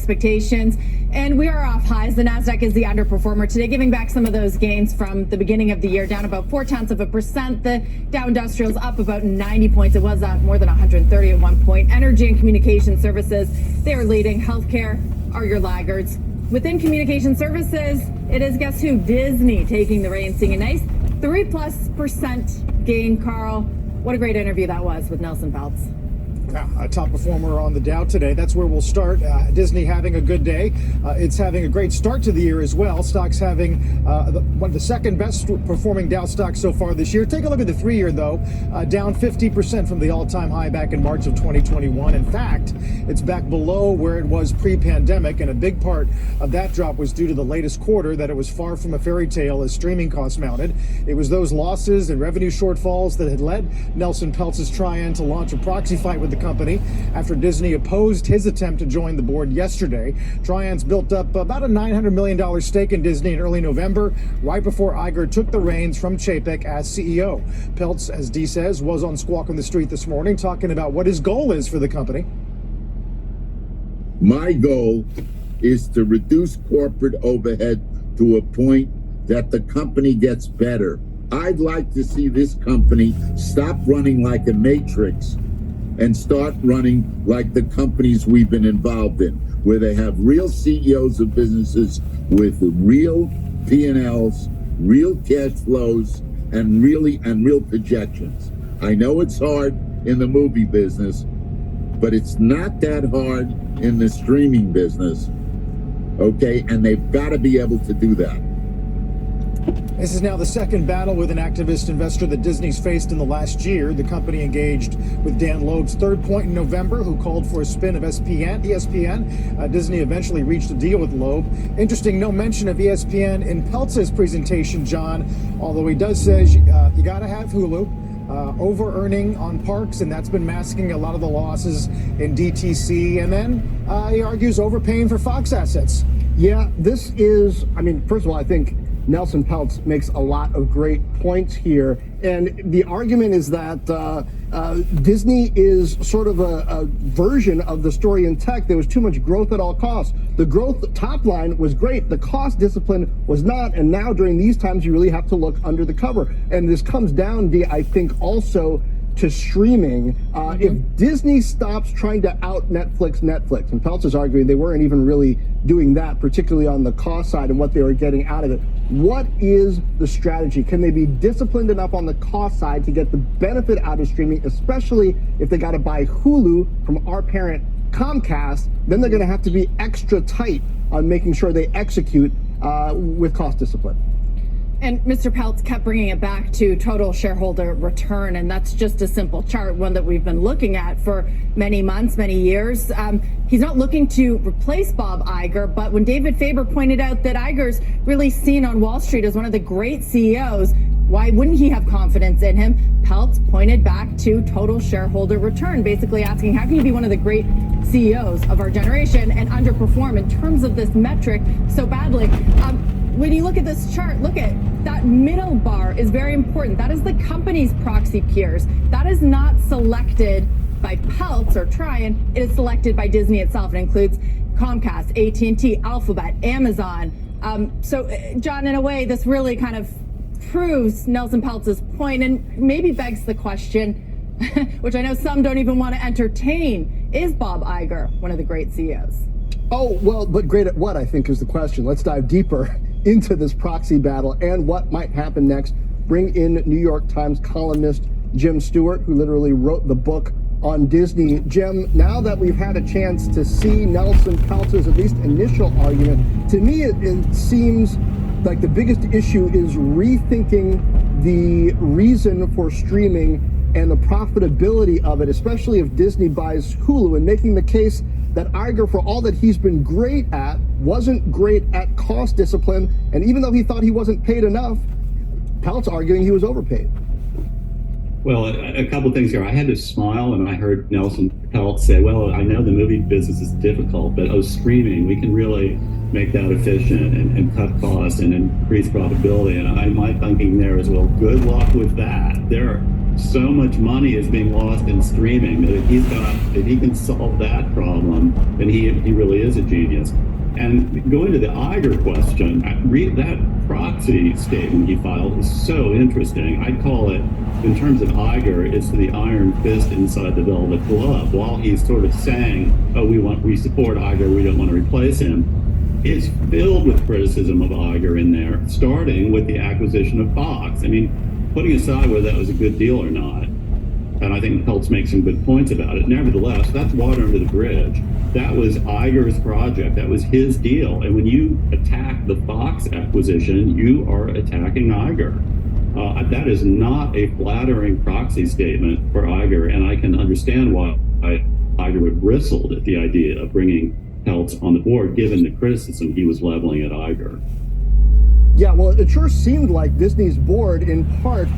expectations, and we are off highs. The Nasdaq is the underperformer today, giving back some of those gains from the beginning of the year, down about 0.4%. The Dow Industrial's up about 90 points. It was up more than 130 at one point. Energy and communication services, they are leading. Healthcare are your laggards. Within communication services, it is, guess who? Disney taking the reins, seeing a nice 3+% gain. Carl, what a great interview that was with Nelson Peltz. Yeah, a top performer on the Dow today. That's where we'll start. Disney having a good day. It's having a great start to the year as well. Stocks having one of the second best performing Dow stocks so far this year. Take a look at the 3-year though, down 50% from the all-time high back in March of 2021. In fact, it's back below where it was pre-pandemic, and a big part of that drop was due to the latest quarter that it was far from a fairy tale as streaming costs mounted. It was those losses and revenue shortfalls that had led Nelson Peltz's Trian to launch a proxy fight with the company after Disney opposed his attempt to join the board yesterday. Trian's built up about a $900 million stake in Disney in early November, right before Iger took the reins from Chapek as CEO. Peltz, as Dee says, was on Squawk on the Street this morning talking about what his goal is for the company. My goal is to reduce corporate overhead to a point that the company gets better. I'd like to see this company stop running like a matrix and start running like the companies we've been involved in, where they have real CEOs of businesses with real P&Ls, real cash flows, and real projections. I know it's hard in the movie business, but it's not that hard in the streaming business, okay? And they've got to be able to do that. This is now the second battle with an activist investor that Disney's faced in the last year. The company engaged with Dan Loeb's third point in November, who called for a spin of ESPN. Disney eventually reached a deal with Loeb. Interesting, no mention of ESPN in Peltz's presentation, John, although he does say you got to have Hulu. Over-earning on parks, and that's been masking a lot of the losses in DTC. And then he argues overpaying for Fox assets. Yeah, this is, I mean, first of all, I think Nelson Peltz makes a lot of great points here. And the argument is that Disney is sort of a version of the story in tech. There was too much growth at all costs. The growth top line was great. The cost discipline was not. And now during these times, you really have to look under the cover. And this comes down, I think, also to streaming. If Disney stops trying to out Netflix, and Peltz is arguing they weren't even really doing that, particularly on the cost side and what they were getting out of it. What is the strategy? Can they be disciplined enough on the cost side to get the benefit out of streaming, especially if they got to buy Hulu from our parent Comcast? Then they're going to have to be extra tight on making sure they execute with cost discipline. And Mr. Peltz kept bringing it back to total shareholder return, and that's just a simple chart, one that we've been looking at for many months, many years. He's not looking to replace Bob Iger, but when David Faber pointed out that Iger's really seen on Wall Street as one of the great CEOs, why wouldn't he have confidence in him? Peltz pointed back to total shareholder return, basically asking, how can you be one of the great CEOs of our generation and underperform in terms of this metric so badly? When you look at this chart, look at that middle bar is very important. That is the company's proxy peers. That is not selected by Peltz or Trian. It is selected by Disney itself. It includes Comcast, AT&T, Alphabet, Amazon. So, John, in a way, this really kind of proves Nelson Peltz's point and maybe begs the question, which I know some don't even want to entertain, is Bob Iger one of the great CEOs? Oh, well, but great at what, I think, is the question. Let's dive deeper into this proxy battle and what might happen next. Bring in New York Times columnist Jim Stewart, who literally wrote the book on Disney. Jim, now that we've had a chance to see Nelson Peltz's at least initial argument, to me it seems like the biggest issue is rethinking the reason for streaming and the profitability of it, especially if Disney buys Hulu, and making the case that Iger, for all that he's been great at, wasn't great at cost discipline. And even though he thought he wasn't paid enough, Peltz arguing he was overpaid. Well, a couple of things here. I had to smile when I heard Nelson Peltz say, well, I know the movie business is difficult, but streaming, we can really make that efficient and cut costs and increase profitability. And my thinking there is, well, good luck with that. so much money is being lost in streaming that if he can solve that problem, then he really is a genius. And going to the Iger question, that proxy statement he filed is so interesting. I'd call it, in terms of Iger, it's the iron fist inside the velvet glove. While he's sort of saying, oh, we support Iger, we don't want to replace him, it's filled with criticism of Iger in there, starting with the acquisition of Fox. I mean, putting aside whether that was a good deal or not, and I think Peltz makes some good points about it. Nevertheless, that's water under the bridge. That was Iger's project. That was his deal. And when you attack the Fox acquisition, you are attacking Iger. That is not a flattering proxy statement for Iger, and I can understand why Iger would bristled at the idea of bringing Peltz on the board, given the criticism he was leveling at Iger. Yeah, well, it sure seemed like Disney's board, in part,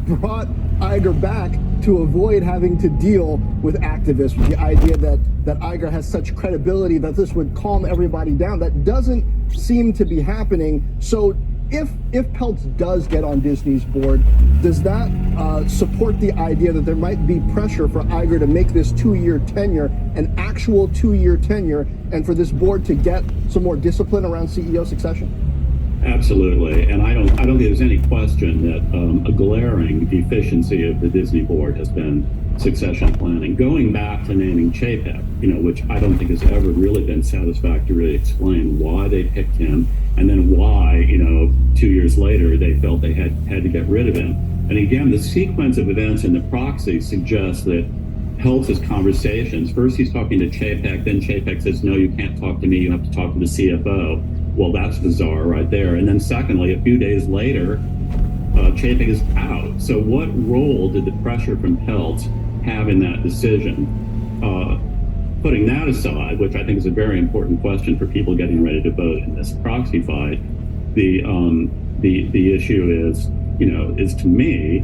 brought Iger back to avoid having to deal with activists, with the idea that Iger has such credibility that this would calm everybody down. That doesn't seem to be happening. So if Peltz does get on Disney's board, does that support the idea that there might be pressure for Iger to make this 2-year tenure an actual 2-year tenure, and for this board to get some more discipline around CEO succession? Absolutely, and I don't think there's any question that a glaring deficiency of the Disney board has been succession planning. Going back to naming Chapek, which I don't think has ever really been satisfactorily explained why they picked him, and then why 2 years later they felt they had to get rid of him. And again, the sequence of events in the proxy suggests that Peltz's conversations. First, he's talking to Chapek, then Chapek says, "No, you can't talk to me. You have to talk to the CFO." Well, that's bizarre right there. And then secondly, a few days later, Chapek is out. So what role did the pressure from Peltz have in that decision? Putting that aside, which I think is a very important question for people getting ready to vote in this proxy fight, the issue is to me,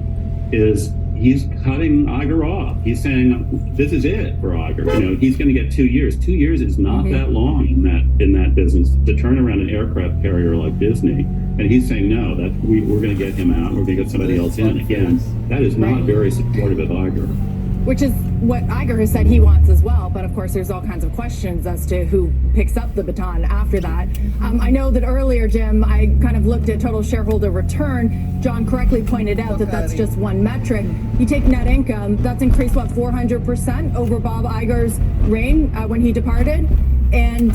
he's cutting Iger off. He's saying this is it for Iger. He's going to get 2 years. 2 years is not that long in that business to turn around an aircraft carrier like Disney. And he's saying no. That we're going to get him out. We're going to get somebody else in. Again, that is not very supportive of Iger. Which is what Iger has said he wants as well. But of course, there's all kinds of questions as to who picks up the baton after that. I know that earlier, Jim, I kind of looked at total shareholder return. John correctly pointed out that that's just one metric. You take net income, that's increased, 400% over Bob Iger's reign when he departed. And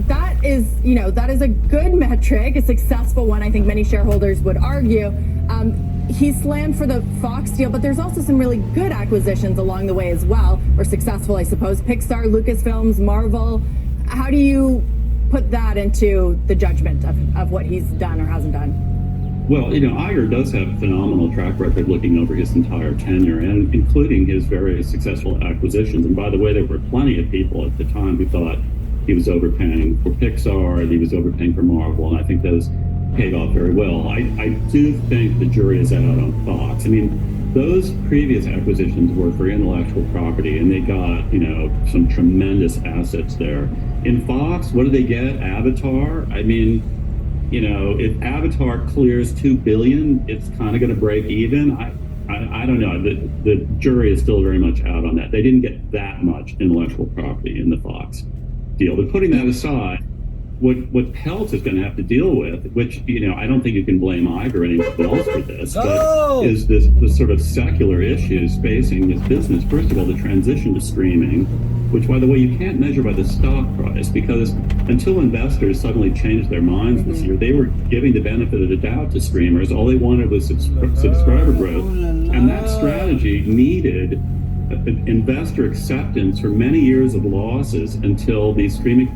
that is a good metric, a successful one, I think many shareholders would argue. He slammed for the Fox deal, but there's also some really good acquisitions along the way as well, or successful, I suppose. Pixar, Lucasfilms, Marvel. How do you put that into the judgment of what he's done or hasn't done? Well, Iger does have a phenomenal track record looking over his entire tenure, and including his very successful acquisitions. And by the way, there were plenty of people at the time who thought he was overpaying for Pixar and he was overpaying for Marvel, and I think those paid off very well. I do think the jury is out on Fox. I mean, those previous acquisitions were for intellectual property, and they got, some tremendous assets there. In Fox, what do they get? Avatar? I mean, if Avatar clears $2 billion, it's kind of going to break even. I don't know. The jury is still very much out on that. They didn't get that much intellectual property in the Fox deal. But putting that aside, what Peltz is going to have to deal with, which, I don't think you can blame Iger or anyone else for this, but is the sort of secular issues facing this business. First of all, the transition to streaming, which, by the way, you can't measure by the stock price, because until investors suddenly changed their minds this year, they were giving the benefit of the doubt to streamers. All they wanted was subscriber growth. And that strategy needed investor acceptance for many years of losses until these streaming